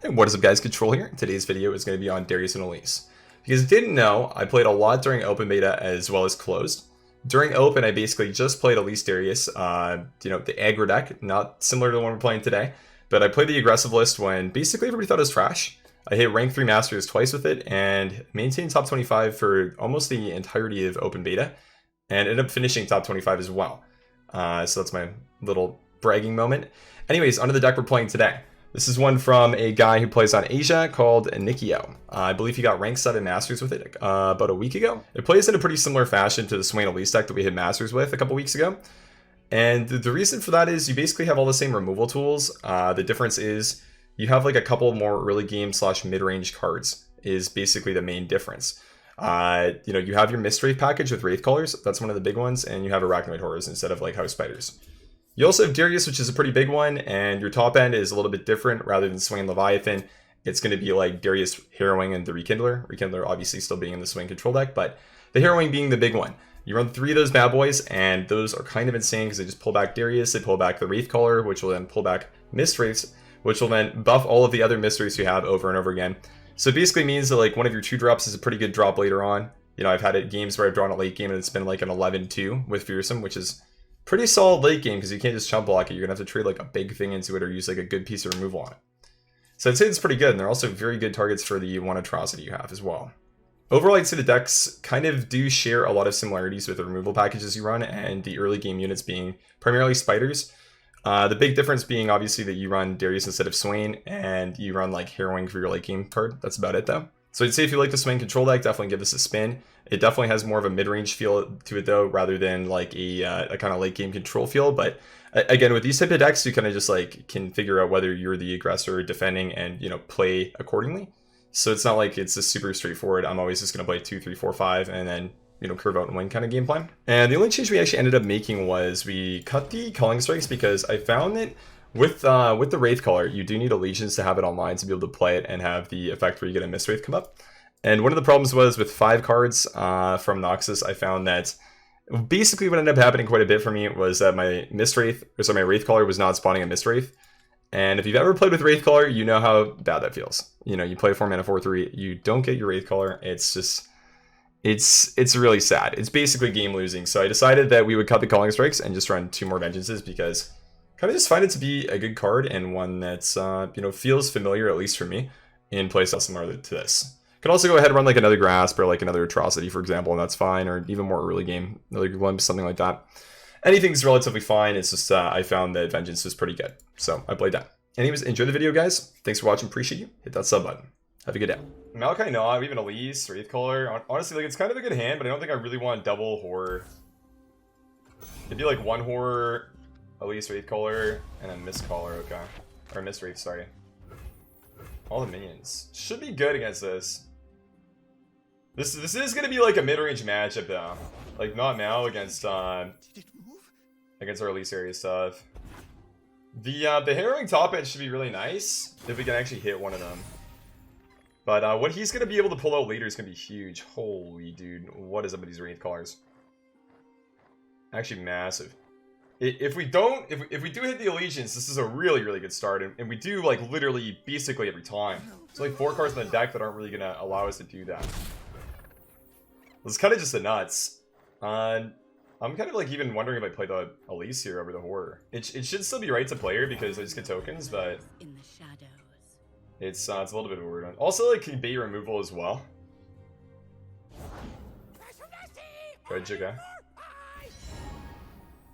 Hey, what is up guys, Control here. Today's video is going to be on Darius and Elise. If you guys didn't know, I played a lot during open beta as well as closed. During open, I basically just played Elise Darius, the aggro deck, not similar to the one we're playing today, but I played the aggressive list when basically everybody thought it was trash. I hit rank 3 Masters twice with it and maintained top 25 for almost the entirety of open beta, and ended up finishing top 25 as well. So that's my little bragging moment. Anyways, onto the deck we're playing today. This is one from a guy who plays on Asia called Nikio. I believe he got rank 7 Masters with it about a week ago. It plays in a pretty similar fashion to the Swain Elise deck that we hit Masters with a couple weeks ago. And the reason for that is you basically have all the same removal tools. The difference is you have like a couple more early game / mid-range cards is basically the main difference. You have your Mistwraith package with Wraith Callers. That's one of the big ones. And you have Arachnoid Horrors instead of like House Spiders. You also have Darius, which is a pretty big one, and your top end is a little bit different. Rather than Swain Leviathan, it's going to be like Darius Harrowing and the Rekindler. Rekindler obviously still being in the Swain control deck, but the Harrowing being the big one. You run 3 of those bad boys, and those are kind of insane because they just pull back Darius, they pull back the Wraithcaller, which will then pull back Mistwraiths, which will then buff all of the other Mistwraiths you have over and over again. So it basically means that like one of your 2 drops is a pretty good drop later on. You know, I've had it games where I've drawn a late game and it's been like an 11-2 with Fearsome, which is pretty solid late game because you can't just chump block it. You're gonna have to trade like a big thing into it or use like a good piece of removal on it. So I'd say it's pretty good, and they're also very good targets for the one atrocity you have as well. Overall, I'd say the decks kind of do share a lot of similarities with the removal packages you run and the early game units being primarily spiders. The big difference being obviously that you run Darius instead of Swain, and you run like Harrowing for your late game card. That's about it though. So I'd say if you like the Swain control deck, definitely give this a spin. It definitely has more of a mid-range feel to it though, rather than like a kind of late game control feel. But again, with these type of decks, you kind of just like can figure out whether you're the aggressor or defending and, you know, play accordingly. So it's not like it's just super straightforward. I'm always just going to play 2, 3, 4, 5 and then, you know, curve out and win kind of game plan. And the only change we actually ended up making was we cut the Culling Strikes because I found that with the Wraithcaller, you do need Allegiance to have it online to be able to play it and have the effect where you get a Mistwraith come up. And one of the problems was with 5 cards from Noxus, I found that basically what ended up happening quite a bit for me was that my Wraithcaller was not spawning a Mistwraith. And if you've ever played with Wraithcaller, you know how bad that feels. You know, you play 4 mana 4/3, you don't get your Wraithcaller. It's just, it's really sad. It's basically game losing. So I decided that we would cut the Culling Strikes and just run 2 more Vengeances because I kind of just find it to be a good card and one that's, feels familiar, at least for me, in playstyle similar to this. Could also go ahead and run like another Grasp or like another Atrocity, for example, and that's fine, or even more early game, another Glimpse, something like that. Anything's relatively fine. It's just I found that Vengeance was pretty good, so I played that. Anyways, enjoy the video, guys. Thanks for watching. Appreciate you. Hit that sub button. Have a good day. Malachi Nog, even Elise, Wraithcaller. Honestly, like it's kind of a good hand, but I don't think I really want double horror. It'd be like 1 horror, Elise, Wraithcaller, and then Mistcaller. Okay, or Mistwraith. Sorry. All the minions should be good against this. This is gonna be like a mid-range matchup though, like not now against our Elise area stuff. The Harrowing top end should be really nice if we can actually hit one of them. But what he's gonna be able to pull out later is gonna be huge. Holy dude, what is up with these Wraith Callers? Actually massive. If we do hit the Allegiance, this is a really good start, and we do like literally basically every time. There's like 4 cards in the deck that aren't really gonna allow us to do that. It's kind of just the nuts. I'm kind of like even wondering if I play the Elise here over the Horror. It should still be right to play her because I just get tokens, but it's a little bit of a weird one. Also, like, can bait removal as well. Good, okay.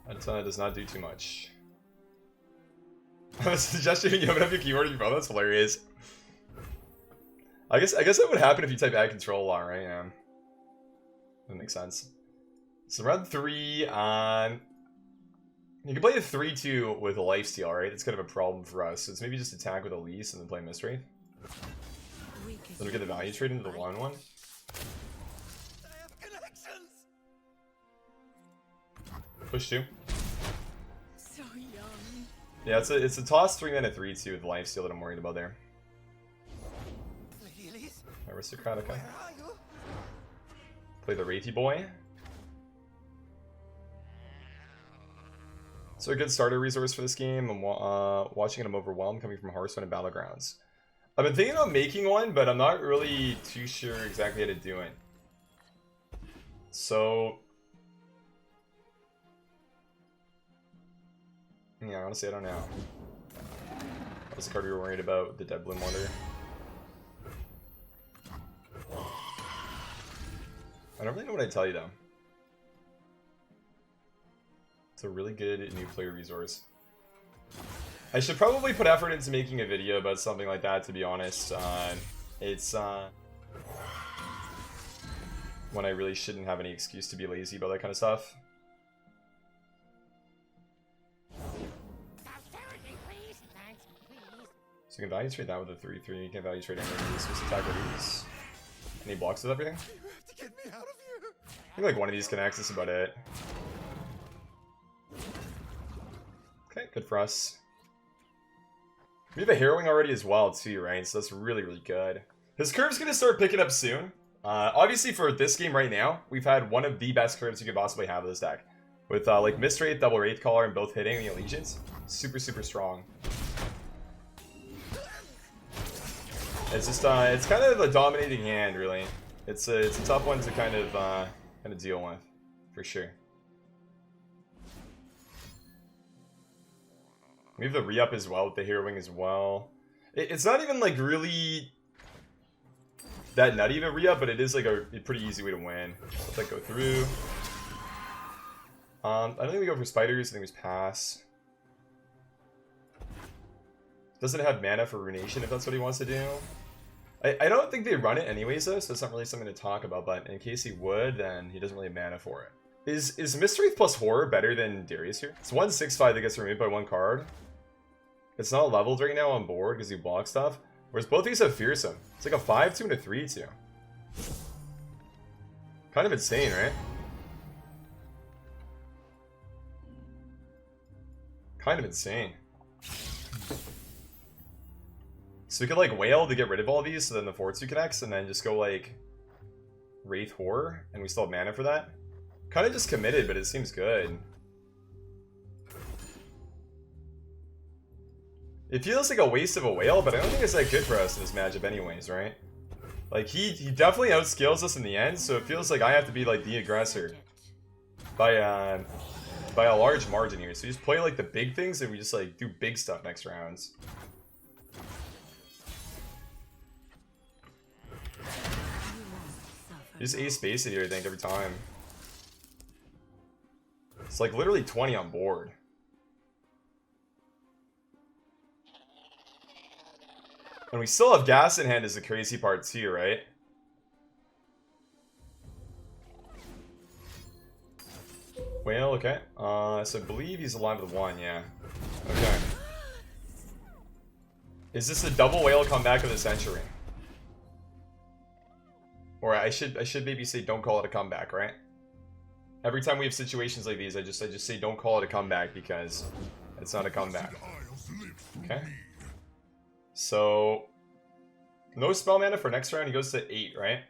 That does not do too much. Suggestion you open up your keyboard on your phone. That's hilarious. I guess that would happen if you type add control a lot, right? Yeah. That makes sense. So run 3 on. You can play a 3/2 with a lifesteal, right? That's kind of a problem for us. So it's maybe just attack with Elise and then play Mistwraith. Then we get the value trade into the 1/1. Push 2. So young. Yeah, it's a toss 3 mana 3/2 with lifesteal that I'm worried about there. Aristocrat, okay. Play the Wraithy Boy. So a good starter resource for this game. I'm watching it, I'm overwhelmed, coming from Hearthstone and Battlegrounds. I've been thinking about making one, but I'm not really too sure exactly how to do it. So... yeah, honestly, I don't know. What's the card we were worried about? The Dead Bloom Wonder. I don't really know what I'd tell you, though. It's a really good new player resource. I should probably put effort into making a video about something like that, to be honest. It's when I really shouldn't have any excuse to be lazy about that kind of stuff. So you can value trade that with a 3/3. You can value trade any of these. Just attack with these. Any blocks with everything? I think like one of these connects. That's about it. Okay, good for us. We have a Harrowing already as well too, right? So that's really, really good. His curve's gonna start picking up soon. Obviously for this game right now, we've had one of the best curves you could possibly have with this deck. With like Mist Wraith, double Wraith Caller, and both hitting the Allegiance. Super, super strong. It's just, it's kind of a dominating hand, really. It's a tough one to kind of deal with, for sure. We have the re-up as well with the Harrowing as well. It's not even like really that nutty of a re-up, but it is like a pretty easy way to win. Let that go through. I don't think we go for spiders. I think we just pass. Doesn't have mana for Runation if that's what he wants to do. I don't think they run it anyways though, so it's not really something to talk about, but in case he would, then he doesn't really have mana for it. Is Mist Wraith plus Horror better than Darius here? It's 1/6/5 that gets removed by one card. It's not leveled right now on board because he blocks stuff. Whereas both these have Fearsome. It's like a 5/2 and a 3/2. Kind of insane, right? Kind of insane. So we could like Whale to get rid of all these, so then the 4/2 connects, and then just go like Wraith Horror, and we still have mana for that. Kind of just committed, but it seems good. It feels like a waste of a Whale, but I don't think it's that good for us in this matchup anyways, right? Like, he definitely outscales us in the end, so it feels like I have to be like the aggressor by a large margin here. So you just play like the big things, and we just like do big stuff next rounds. You just ace space it here, I think, every time. It's like literally 20 on board. And we still have gas in hand is the crazy part too, right? Well, okay. So I believe he's alive with 1, yeah. Okay. Is this a double Whale comeback of the century? Or I should maybe say don't call it a comeback, right? Every time we have situations like these, I just say don't call it a comeback because it's not a comeback. Okay. So no spell mana for next round. He goes to 8, right?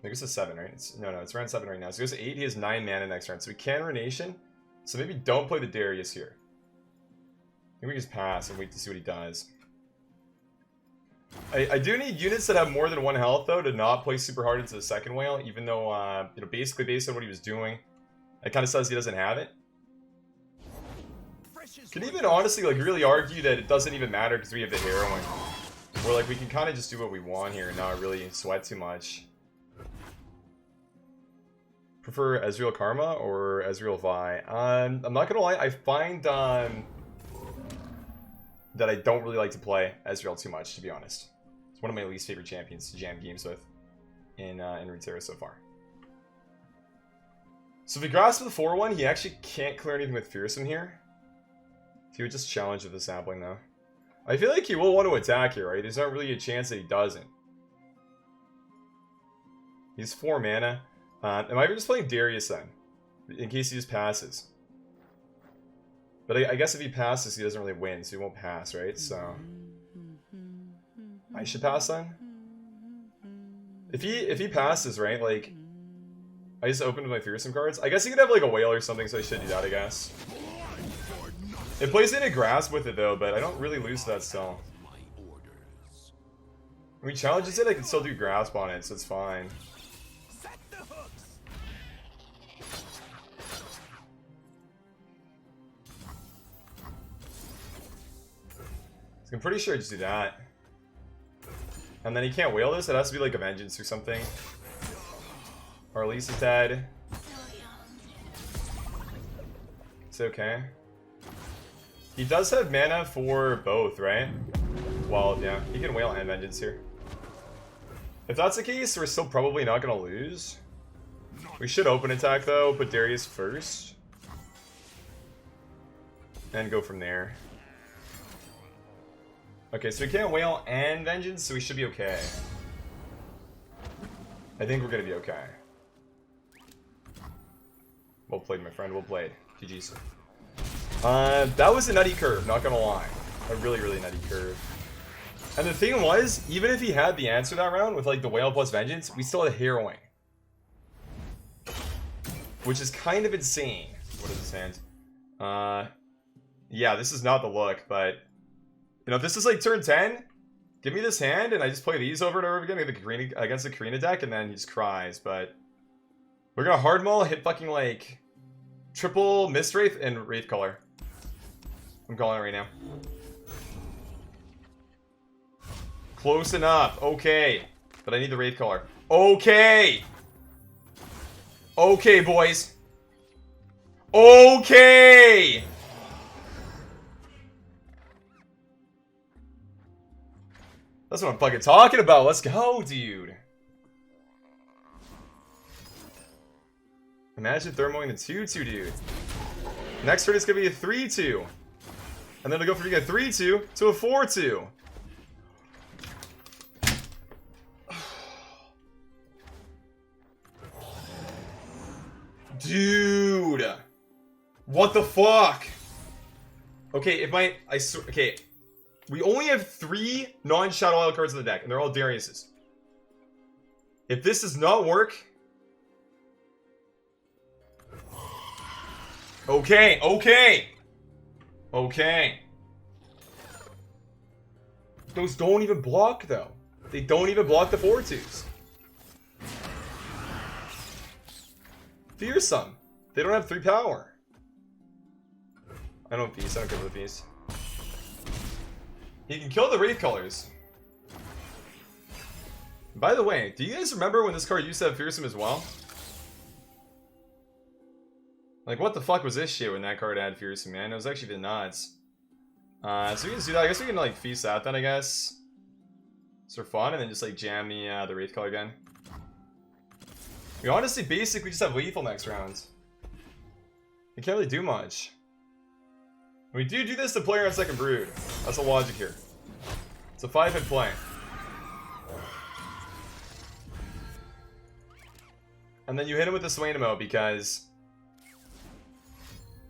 He goes to 7, right? No, it's around 7 right now. So he goes to 8. He has 9 mana next round. So we can Runation. So maybe don't play the Darius here. I think we just pass and wait to see what he does. I do need units that have more than 1 health though to not play super hard into the second Whale, even though you know, basically based on what he was doing, it kind of says he doesn't have it. Could even honestly like really argue that it doesn't even matter because we have the Harrowing, where like we can kind of just do what we want here and not really sweat too much. Prefer Ezreal Karma or Ezreal Vi? I'm not gonna lie, I find that I don't really like to play Ezreal too much, to be honest. It's one of my least favorite champions to jam games with in Runeterra so far. So if he grasps the 4/1, he actually can't clear anything with Fearsome here. He would just challenge with the sampling though. I feel like he will want to attack here, right? There's not really a chance that he doesn't. He's 4 mana. Am I just playing Darius then? In case he just passes. But I guess if he passes, he doesn't really win, so he won't pass, right? So I should pass then. If he passes, right? Like I just opened my Fearsome cards. I guess he could have like a Whale or something, so I should do that, I guess. It plays in a grasp with it though, but I don't really lose that still. When he challenges it, I can still do grasp on it, so it's fine. Set the hooks. So I'm pretty sure I just do that. And then he can't whale this, it has to be like a vengeance or something. Or Elise is dead. It's okay. He does have mana for both, right? Well, yeah, he can whale and vengeance here. If that's the case, we're still probably not gonna lose. We should open attack though, put Darius first. And go from there. Okay, so we can't whale and vengeance, so we should be okay. I think we're gonna be okay. Well played, my friend, well played. GG's. That was a nutty curve, not gonna lie. A really, really nutty curve. And the thing was, even if he had the answer that round with like the whale plus vengeance, we still had harrowing. Which is kind of insane. What is this hand? Yeah, this is not the look, but you know, if this is like turn 10, give me this hand and I just play these over and over again against the Karina deck, and then he just cries. But we're gonna hard maul, hit fucking like triple Mist Wraith and Wraith Color. I'm calling it right now. Close enough. Okay. But I need the Wraith Color. Okay. Okay, boys. Okay. That's what I'm fucking talking about. Let's go, dude. Imagine thermoing the 2-2, dude. Next turn it's gonna be a 3-2. And then it'll go from being a 3-2 to a 4-2. Dude. What the fuck? Okay, okay. We only have 3 non-Shadow Isle cards in the deck, and they're all Darius's. If this does not work... Okay, okay! Okay. Those don't even block, though. They don't even block the 4-2s. Fearsome. They don't have 3 power. I don't Feast, I don't care for the Feast. He can kill the Wraith Colors. By the way, do you guys remember when this card used to have Fearsome as well? Like, what the fuck was this shit when that card had Fearsome, man? It was actually the nuts. So we can just do that. I guess we can, like, Feast that then, I guess. It's for fun, and then just, like, jam the Wraith Color again. We honestly basically just have lethal next round. We can't really do much. We do this to player on second brood. That's the logic here. It's a 5-hit play. And then you hit him with the Swainamo because...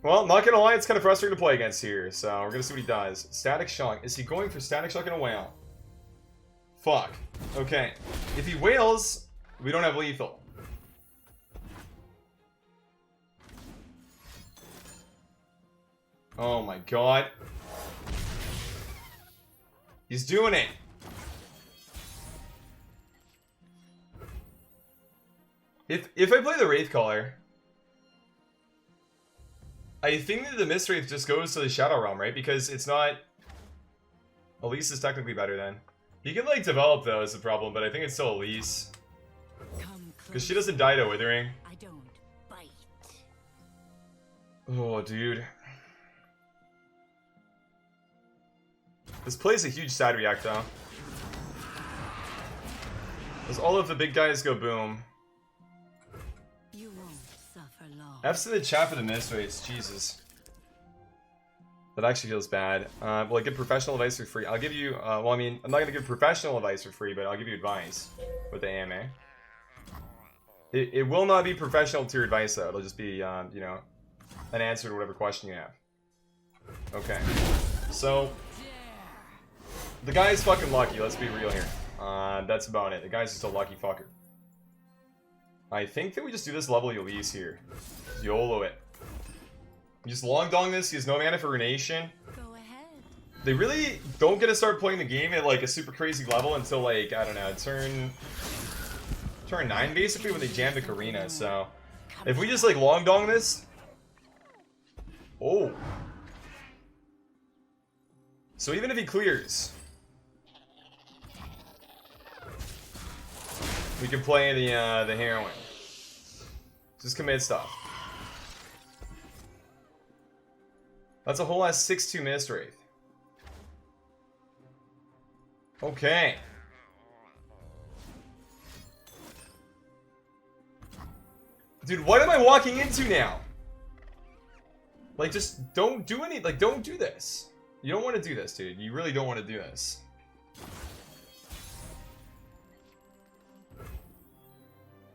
Well, not gonna lie, it's kind of frustrating to play against here. So we're gonna see what he does. Static Shock. Is he going for Static Shock and a whale? Fuck. Okay. If he whales, we don't have lethal. Oh my god. He's doing it. If I play the Wraith Color, I think that the Mist Wraith just goes to the Shadow Realm, right? Because it's not... Elise is technically better then. He can like develop though is the problem, but I think it's still Elise. Because she doesn't die to Withering. I don't bite. Oh, dude. This plays a huge side react though. As all of the big guys go boom. You won't suffer long. F's in the chat for the Mist Wraiths, Jesus. That actually feels bad. Will I give professional advice for free? I'll give you, well I mean, I'm not going to give professional advice for free, but I'll give you advice with the AMA. It will not be professional tier advice though, it'll just be, you know, an answer to whatever question you have. Okay. So, the guy's fucking lucky, let's be real here. That's about it. The guy's just a lucky fucker. I think that we just do this level Elise here. YOLO it. Just long dong this, he has no mana for Runation. Go ahead. They really don't get to start playing the game at like a super crazy level until like, I don't know, turn 9 basically when they jam the Karina. So if we just like long dong this. Oh. So even if he clears, we can play the Harrowing. Just commit stuff. That's a whole ass 6-2 Mist Wraith. Okay. Dude, what am I walking into now? Like, just don't do any, like, don't do this. You don't want to do this, dude. You really don't want to do this.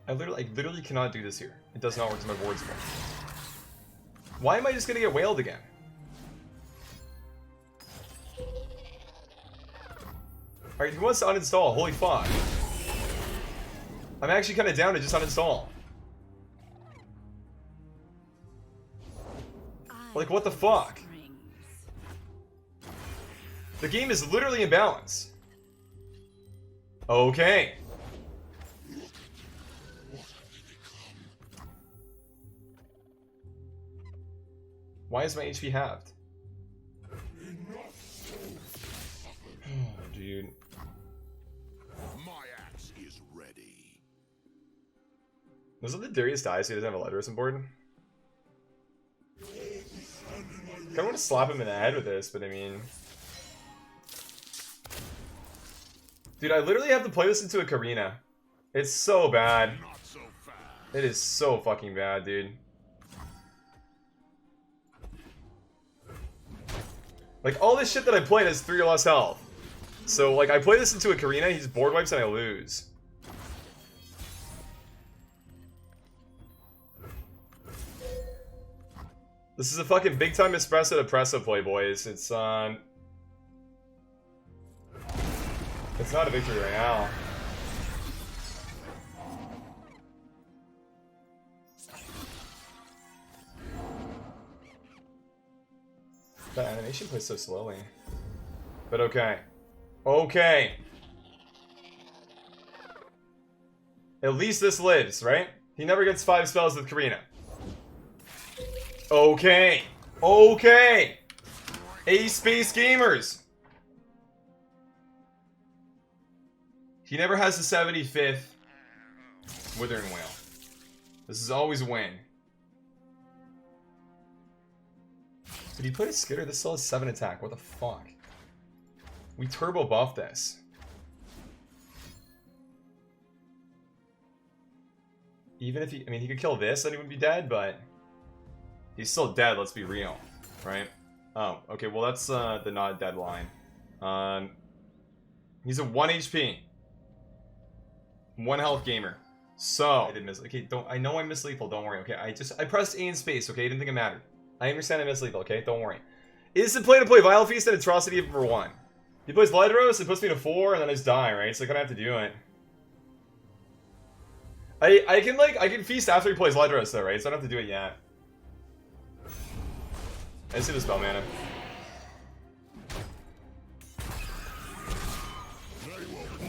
I literally cannot do this here. It does not work to my board's fault. Why am I just gonna get whaled again? Alright, he wants to uninstall. Holy fuck. I'm actually kind of down to just uninstall. Like, what the fuck? The game is literally in balance. Okay. Why is my HP halved? Oh, dude. My axe is ready. Was it the Darius dies so he doesn't have a Ledros on board? I kinda want to slap him in the head with this, but I mean... Dude, I literally have to play this into a Karina. It's so bad. Not so fast. It is so fucking bad, dude. Like, all this shit that I played has 3 or less health. So, like, I play this into a Karina, he's board wipes, and I lose. This is a fucking big time espresso depresso play, boys. It's not a victory right now. That animation plays so slowly. But okay. Okay. At least this lives, right? He never gets 5 spells with Karina. Okay. Okay. A-Space Gamers. He never has the 75th Withering Whale. This is always a win. Did he put a Skitter? This still has 7 attack. What the fuck? We turbo buff this. Even if he... I mean, he could kill this and he would be dead, but... He's still dead, let's be real. Right? Oh, okay, well that's the not dead line. He's a 1 HP. 1 health gamer. So... I did miss... Okay, don't... I know I missed lethal, don't worry. Okay, I pressed A in space, okay? I didn't think it mattered. I understand I missed lethal, okay? Don't worry. Instant play to play Vile Feast and Atrocity for 1. He plays Ledros, it puts me to 4, and then I just die, right? So I kinda have to do it. I can feast after he plays Ledros though, right? So I don't have to do it yet. I see the spell mana.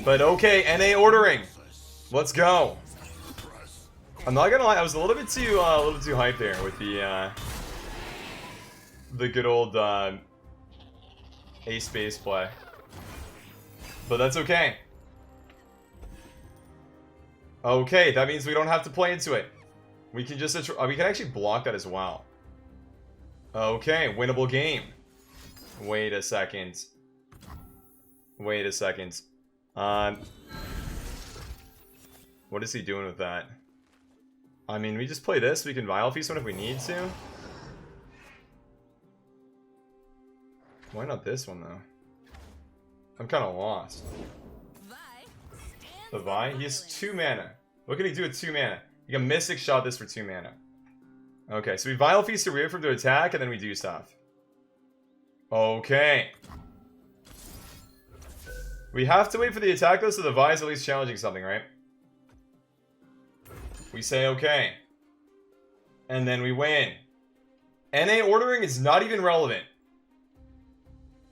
But okay, NA ordering. Let's go. I'm not gonna lie, I was a little bit too hyped there with the good old A-Space play. But that's okay. Okay, that means we don't have to play into it. We can just we can actually block that as well. Okay, winnable game. Wait a second. Wait a second. What is he doing with that? I mean, we just play this. We can Vile Feast one if we need to. Why not this one, though? I'm kind of lost. The Vi? He has 2 mana. What can he do with 2 mana? You can Mystic Shot this for 2 mana. Okay, so we Vile Feast to rear from to attack, and then we do stuff. Okay. We have to wait for the attack, though, so the Vi is at least challenging something, right? We say okay. And then we win. NA ordering is not even relevant.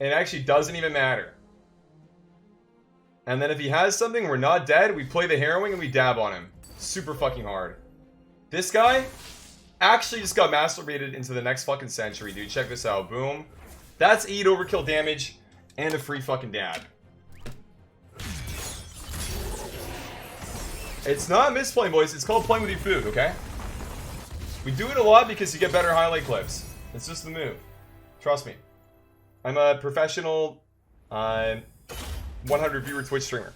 And it actually doesn't even matter. And then if he has something, we're not dead, we play the Harrowing and we dab on him. Super fucking hard. This guy actually just got masturbated into the next fucking century, dude. Check this out. Boom. That's 8 overkill damage and a free fucking dab. It's not misplaying, boys. It's called playing with your food, okay? We do it a lot because you get better highlight clips. It's just the move. Trust me. I'm a professional 100 viewer Twitch streamer.